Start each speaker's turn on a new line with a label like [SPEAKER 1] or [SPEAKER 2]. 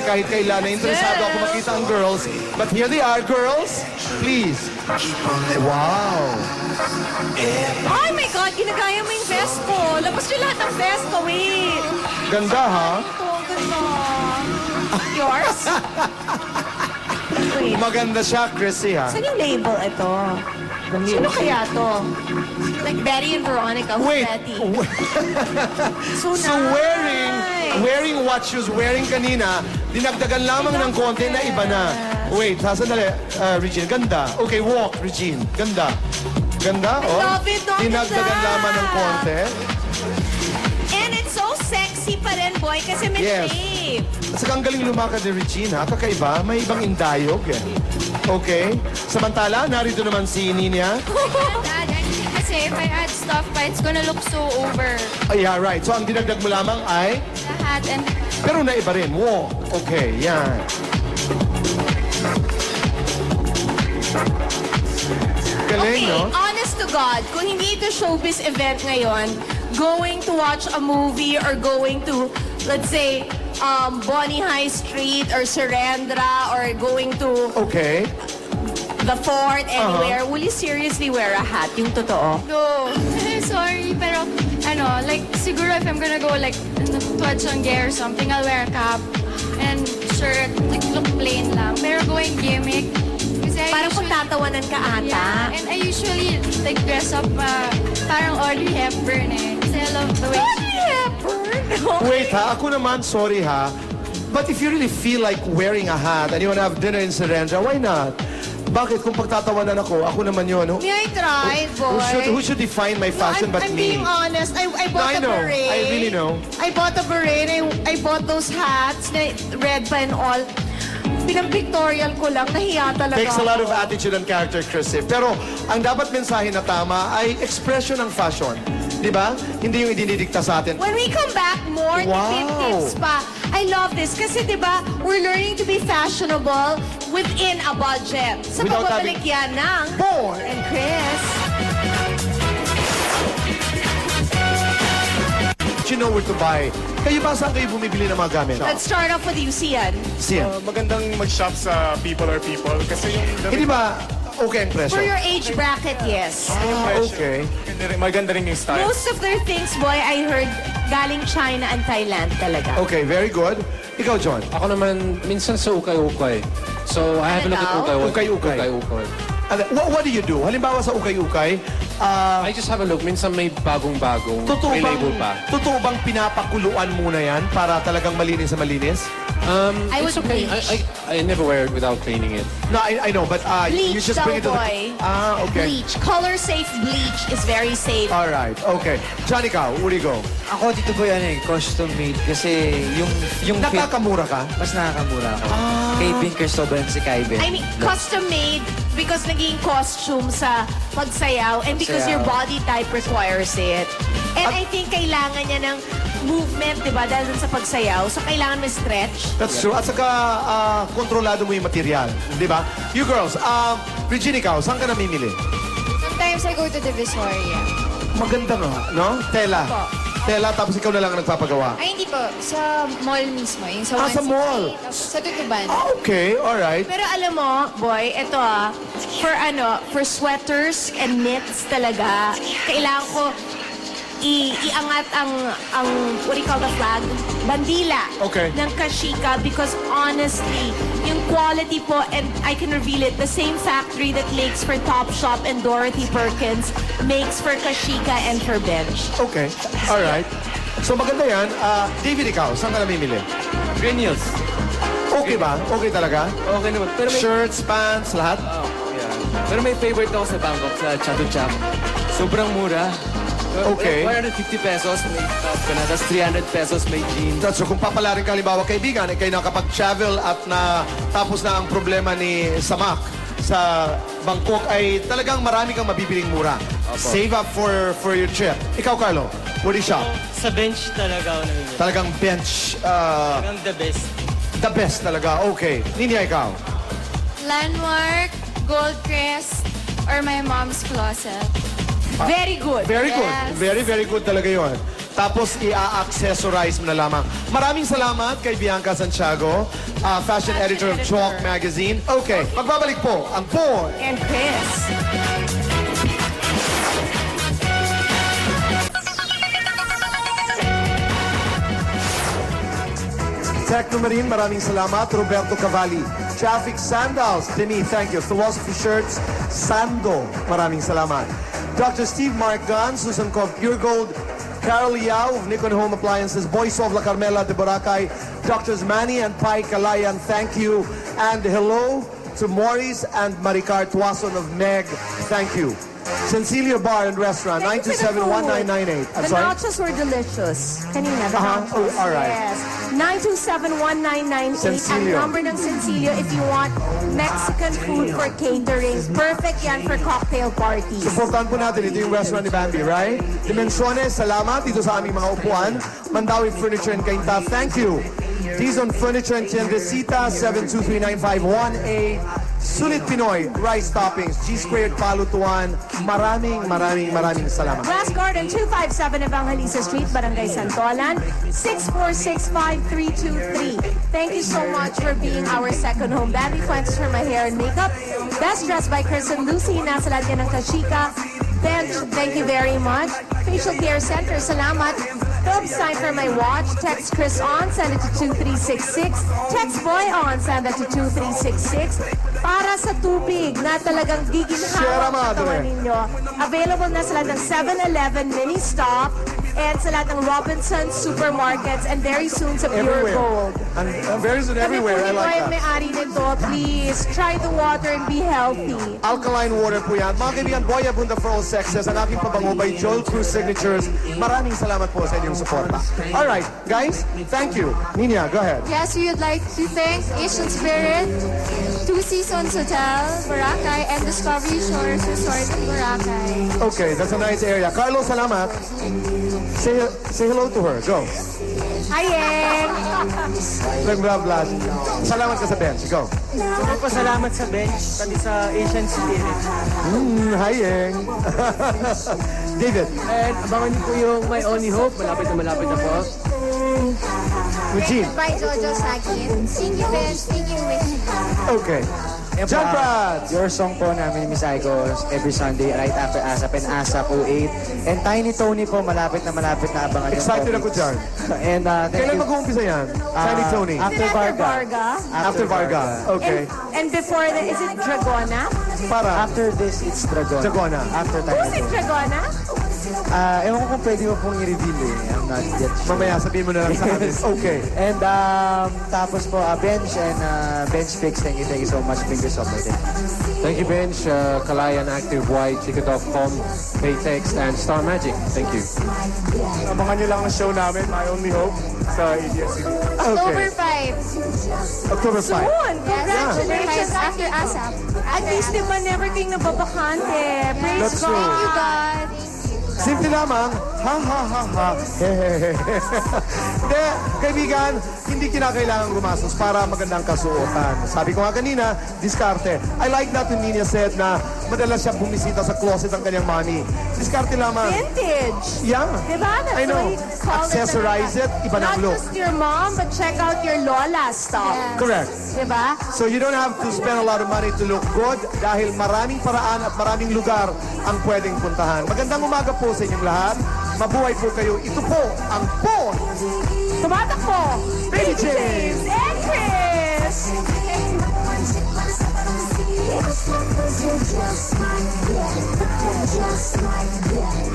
[SPEAKER 1] kahit kailan. Interesado ako makita ang girls. But here they are, girls. Please. Wow.
[SPEAKER 2] Oh my God, ginagaya mo yung vest ko. Labas niyo lahat ng vest ko, wait.
[SPEAKER 1] Ganda, ha?
[SPEAKER 2] Ito, ganda. Yours? Wait,
[SPEAKER 1] Maganda siya, Chrissy, ha?
[SPEAKER 2] saan yung label ito? Sino kaya to? Like Betty and Veronica, who's
[SPEAKER 1] Wait.
[SPEAKER 2] Betty? So
[SPEAKER 1] So wearing what she was wearing kanina, dinagdagan lamang ng konti na iba na. Wait, sandali, Regine. Ganda. Okay, walk, Regine. Ganda. Ganda, oh.
[SPEAKER 2] love it, don't
[SPEAKER 1] Dinagdagan
[SPEAKER 2] it,
[SPEAKER 1] lamang ng konti.
[SPEAKER 2] And it's so sexy pa rin, boy, kasi may
[SPEAKER 1] Yes.
[SPEAKER 2] shape.
[SPEAKER 1] Saka ang galing lumakad ni Regine, ha? Kakaiba. May ibang indayog, eh. Okay. Samantala, narito naman si Ninia.
[SPEAKER 3] Kasi if I add stuff pa, it's gonna look so over.
[SPEAKER 1] Oh, yeah, right. So, ang dinagdag mo lamang ay...
[SPEAKER 3] The hat and...
[SPEAKER 1] Pero naiba rin. Walk. Okay, yan. Galing,
[SPEAKER 2] Okay,
[SPEAKER 1] no?
[SPEAKER 2] honest to God, kung hindi ito showbiz event ngayon, going to watch a movie or going to, let's say, Bonnie High Street or Surrendra or going to
[SPEAKER 1] Okay.
[SPEAKER 2] the Fort, anywhere, will you seriously wear a hat? Yung totoo?
[SPEAKER 3] No. Sorry, pero ano, like, siguro if I'm gonna go like to a Chongge or something, I'll wear a cap and shirt, like look plain lang. Pero going gimmick, kasi I
[SPEAKER 2] Parang kung
[SPEAKER 3] usually,
[SPEAKER 2] tatawanan ka ata.
[SPEAKER 3] yeah, and I usually like dress up parang Audrey Hepburn eh. Kasi I love the way
[SPEAKER 2] Audrey Hepburn?
[SPEAKER 1] Wait, ha? Ako naman, sorry, ha? But if you really feel like wearing a hat and you want to have dinner in Surrendra, why not? Bakit? Kung pagtatawanan ako naman yun.
[SPEAKER 2] May I try, boy?
[SPEAKER 1] Who should define my fashion but
[SPEAKER 2] I'm
[SPEAKER 1] me?
[SPEAKER 2] being honest. I bought
[SPEAKER 1] I
[SPEAKER 2] a
[SPEAKER 1] know.
[SPEAKER 2] beret.
[SPEAKER 1] I really know.
[SPEAKER 2] I bought a beret. I bought those hats na red pa and all. Pinang-pictorial ko lang. Nahiya talaga
[SPEAKER 1] Takes a lot of
[SPEAKER 2] ako.
[SPEAKER 1] attitude and character, Chrissy. Pero ang dapat mensahe na tama ay expression ng fashion. Di ba? Hindi yung idinidikta sa atin.
[SPEAKER 2] When we come back, more
[SPEAKER 1] Wow.
[SPEAKER 2] tips pa. I love this. Kasi di ba, we're learning to be fashionable within a budget. Sa
[SPEAKER 1] Without
[SPEAKER 2] pagbabalik yan ng
[SPEAKER 1] Boy!
[SPEAKER 2] and Chris.
[SPEAKER 1] You know where to buy. Kayo ba saan kayo bumibili ng mga gamit?
[SPEAKER 2] Let's start off with you, Sian.
[SPEAKER 1] Siya.
[SPEAKER 4] Magandang mag-shop sa People Are People kasi yung
[SPEAKER 1] Hindi ba okay ang presyo?
[SPEAKER 2] For your age bracket, yes.
[SPEAKER 1] Okay.
[SPEAKER 4] maganda rin yung style.
[SPEAKER 2] Most of their things, boy, I heard galing China and Thailand talaga.
[SPEAKER 1] Okay, very good. Ikaw, John.
[SPEAKER 5] Ako naman, minsan sa ukay-ukay. So, I have a look at
[SPEAKER 2] Ano daw?
[SPEAKER 5] ukay-ukay.
[SPEAKER 1] Ukay-ukay. What do you do? Halimbawa sa ukay-ukay,
[SPEAKER 5] I just have a look. Minsan may bagong-bagong. May label pa.
[SPEAKER 1] totoo bang pinapakuluan muna yan para talagang malinis sa malinis?
[SPEAKER 2] I
[SPEAKER 5] It's
[SPEAKER 2] would
[SPEAKER 5] okay.
[SPEAKER 2] bleach.
[SPEAKER 5] I never wear it without cleaning it.
[SPEAKER 1] No, I know, but you
[SPEAKER 2] Bleach
[SPEAKER 1] just
[SPEAKER 2] daw,
[SPEAKER 1] bring it to
[SPEAKER 2] boy.
[SPEAKER 1] okay.
[SPEAKER 2] Bleach. Color-safe bleach is very safe.
[SPEAKER 1] All right, okay. John, ikaw, where do you go?
[SPEAKER 6] Ako dito po yan eh, custom made. Kasi yung fit,
[SPEAKER 1] Nakakamura ka?
[SPEAKER 6] mas nakakamura ako. Kay Pink Cristobal and si Kaiben.
[SPEAKER 2] I mean, custom-made because naging costume sa pagsayaw and because
[SPEAKER 6] Sayaw.
[SPEAKER 2] your body type requires it. And I think kailangan niya ng movement, di ba? Dahil dun sa pagsayaw. So, kailangan may stretch.
[SPEAKER 1] That's true. At saka, kontrolado mo yung material. Di ba? You girls, Regine, ikaw, saan ka namimili?
[SPEAKER 3] Sometimes I go to Divisoria.
[SPEAKER 1] Maganda nga, no? Tela.
[SPEAKER 3] Po.
[SPEAKER 1] Tela, tapos ikaw na lang ang nagpapagawa.
[SPEAKER 3] Ay, hindi po. Sa mall mismo. Yung sa
[SPEAKER 1] Sa
[SPEAKER 3] 160.
[SPEAKER 1] mall?
[SPEAKER 3] Tapos sa Tutuban.
[SPEAKER 1] Okay, all right.
[SPEAKER 2] Pero alam mo, boy, ito for sweaters and knits talaga, kailangan ko iangat ang what do you call the flag? Bandila
[SPEAKER 1] Okay.
[SPEAKER 2] ng Kashika because honestly, yung quality po, and I can reveal it, the same factory that makes for Topshop and Dorothy Perkins makes for Kashika and for Bench.
[SPEAKER 1] Okay, all right. So maganda yan. David, ikaw, saan ka namimili?
[SPEAKER 7] Green Hills.
[SPEAKER 1] Okay ba? Okay talaga?
[SPEAKER 7] Okay naman. Pero may,
[SPEAKER 1] Shirts, pants, lahat?
[SPEAKER 7] yeah. Pero may favorite ako sa Bangkok, sa Chatuchak. Sobrang mura.
[SPEAKER 1] Okay.
[SPEAKER 7] Like 150 pesos, may top ka na. Tapos 300 pesos, may jeans.
[SPEAKER 1] So kung papalarin ka, halimbawa, kaibigan, kayo nakapag-travel at tapos na ang problema ni Samak sa Bangkok, ay talagang marami kang mabibiling mura. Save up for your trip. Ikaw, Carlo, where do you shop?
[SPEAKER 8] Sa bench talaga ako namimili.
[SPEAKER 1] Talagang bench,
[SPEAKER 8] Talagang the best.
[SPEAKER 1] the best talaga. Okay. Ninia, ikaw?
[SPEAKER 3] Landmark, Goldcrest, or my mom's closet.
[SPEAKER 2] Very good.
[SPEAKER 1] Very good.
[SPEAKER 3] Yes.
[SPEAKER 1] Very, very good talaga yun. Tapos i-accessorize mo na lamang. Maraming salamat kay Bianca Santiago, fashion editor of Chalk Magazine. Okay, magbabalik po ang Boy
[SPEAKER 2] And Chris.
[SPEAKER 1] Techno Marine, maraming salamat. Roberto Cavalli. Traffic Sandals, Denise, thank you. Philosophy Shirts, Sando, maraming salamat. Dr. Steve Mark Gunn, Susan Cove, Pure Gold, Carol Yao of Nikon Home Appliances, Boys of La Carmela de Boracay, Drs. Manny and Pai Kalayan, thank you. And hello to Maurice and Maricar Tuason of Meg, thank you. Sencilio Bar and Restaurant,
[SPEAKER 2] Thank you for the
[SPEAKER 1] 927-1998. I'm
[SPEAKER 2] The
[SPEAKER 1] sorry?
[SPEAKER 2] nachos were delicious. Kanina, the
[SPEAKER 1] Uh-huh.
[SPEAKER 2] nachos.
[SPEAKER 1] Oh, all right.
[SPEAKER 2] Yes. 927-1998.
[SPEAKER 1] Sencilio.
[SPEAKER 2] Ang number ng Sencilio if you want Mexican food for catering. Perfect yan for cocktail parties.
[SPEAKER 1] Supportan po natin, ito yung restaurant ni Bambi, right? Dimensiones, salamat dito sa aming mga upuan. Mandawi Furniture and Cainta, thank you. Dizon Furniture and Tiendesita, 7239518. Sulit Pinoy, Rice Toppings, G-Squared Palutuan. Maraming salamat.
[SPEAKER 2] Grass Garden, 257 Evangelista Street, Barangay Santolan, 6465323. Thank you so much for being our second home. Bambi Fuentes for my hair and makeup. Best Dressed by Chris and Lucy, nasa lahat yan ng Kashika. Bench, thank you very much. Facial Care Center, salamat. Phillips sign for my watch. Text Chris on, send it to 2366. Text Boy on, send it to 2366. Para sa tubig na talagang
[SPEAKER 1] Sierra
[SPEAKER 2] giginhawa sa
[SPEAKER 1] Madre.
[SPEAKER 2] katawan ninyo. Available na sa lahat ng 7-Eleven mini stop and sa lahat ng Robinsons supermarkets and very soon sa Pure
[SPEAKER 1] Everywhere.
[SPEAKER 2] Gold.
[SPEAKER 1] And very soon everywhere, I
[SPEAKER 2] Kami po
[SPEAKER 1] like
[SPEAKER 2] yung
[SPEAKER 1] that.
[SPEAKER 2] may-ari nito. Please, try the water and be healthy.
[SPEAKER 1] Alkaline water po yan. Mga kaibigan, Boy Abunda for all sexes. Ang aking pabango by Joel Cruz Signatures. Maraming salamat po sa inyong suporta. Alright, guys, thank you. Nina, go ahead.
[SPEAKER 3] Yes, we would like to thank Asian Spirit, Two Seasons Hotel, Boracay, and Discovery Shores Resort in Boracay.
[SPEAKER 1] Okay, that's a nice area. Carlo, salamat. Say hello to her. Go.
[SPEAKER 2] Hi, Eng!
[SPEAKER 1] Nag-blah-blah. Salamat ka sa bench. Go.
[SPEAKER 8] Pasalamat sa bench, pati sa Asian Spirit.
[SPEAKER 1] Hi, Yeng. David.
[SPEAKER 7] And abangan niyo po yung My Only Hope. Malapit na po.
[SPEAKER 1] Eugene.
[SPEAKER 3] By Jojo Sakin. Thank you, Ben. Thank you, Wish.
[SPEAKER 1] Okay. John Brad.
[SPEAKER 6] Your song po namin ni Miss Icos every Sunday right after ASAP and ASAP 08. And Tiny Tony po, malapit na abangan yung
[SPEAKER 1] Excited
[SPEAKER 6] topics.
[SPEAKER 1] ako dyan.
[SPEAKER 6] And thank
[SPEAKER 1] Kailan
[SPEAKER 6] you.
[SPEAKER 1] mag-uumpisa yan? Tiny Tony.
[SPEAKER 6] After Varga.
[SPEAKER 1] After Varga. Okay.
[SPEAKER 2] And before that, is it Dragona?
[SPEAKER 1] Para.
[SPEAKER 6] After this, it's Dragon.
[SPEAKER 1] Dragona.
[SPEAKER 6] After
[SPEAKER 2] Who's
[SPEAKER 6] Tiny
[SPEAKER 2] in
[SPEAKER 6] Tony.
[SPEAKER 2] Dragona?
[SPEAKER 6] Ewan ko kung pwede mo pong i-reveal eh. I'm not yet sure.
[SPEAKER 1] Mamaya, sabihin mo na lang sa amin. Okay.
[SPEAKER 6] And tapos po, Bench and Bench Fix, thank you so much. Fingers up with it.
[SPEAKER 5] Thank you, Bench, Kalayan, Active White, Chica.com, Paytex, and Star Magic. Thank you.
[SPEAKER 4] Abangan nyo lang ang show namin, My Only Hope, sa ABS-CBN.
[SPEAKER 3] October
[SPEAKER 1] Okay.
[SPEAKER 3] 5.
[SPEAKER 1] October 5.
[SPEAKER 2] Soon!
[SPEAKER 3] Congratulations
[SPEAKER 2] Congratulations!
[SPEAKER 3] after ASAP.
[SPEAKER 2] At least, di ba, never kayong nababakante. Praise
[SPEAKER 1] That's
[SPEAKER 2] God!
[SPEAKER 1] true.
[SPEAKER 3] Thank you, God.
[SPEAKER 1] Simple lamang, ha ha ha ha, hehehe. Hindi, kaibigan, hindi kinakailangan gumastos para magandang kasuotan. Sabi ko nga kanina, diskarte. I like that when Nina said na madalas siya bumisita sa closet ng kanyang mommy. Diskarte lamang.
[SPEAKER 2] Vintage!
[SPEAKER 1] Yeah.
[SPEAKER 2] Diba? That's
[SPEAKER 1] I know.
[SPEAKER 2] what you call
[SPEAKER 1] Accessorize it, iba ng
[SPEAKER 2] Not
[SPEAKER 1] look.
[SPEAKER 2] just your mom, but check out your Lola's stuff.
[SPEAKER 3] Yes.
[SPEAKER 1] Correct.
[SPEAKER 2] Diba?
[SPEAKER 1] So you don't have to spend a lot of money to look good dahil maraming paraan at maraming lugar ang pwedeng puntahan. Magandang umaga po sa inyong lahat. Mabuhay po kayo. Ito po ang Bon
[SPEAKER 2] Tumatakbo!
[SPEAKER 1] Baby James.
[SPEAKER 2] and Chris!
[SPEAKER 9] Just like that.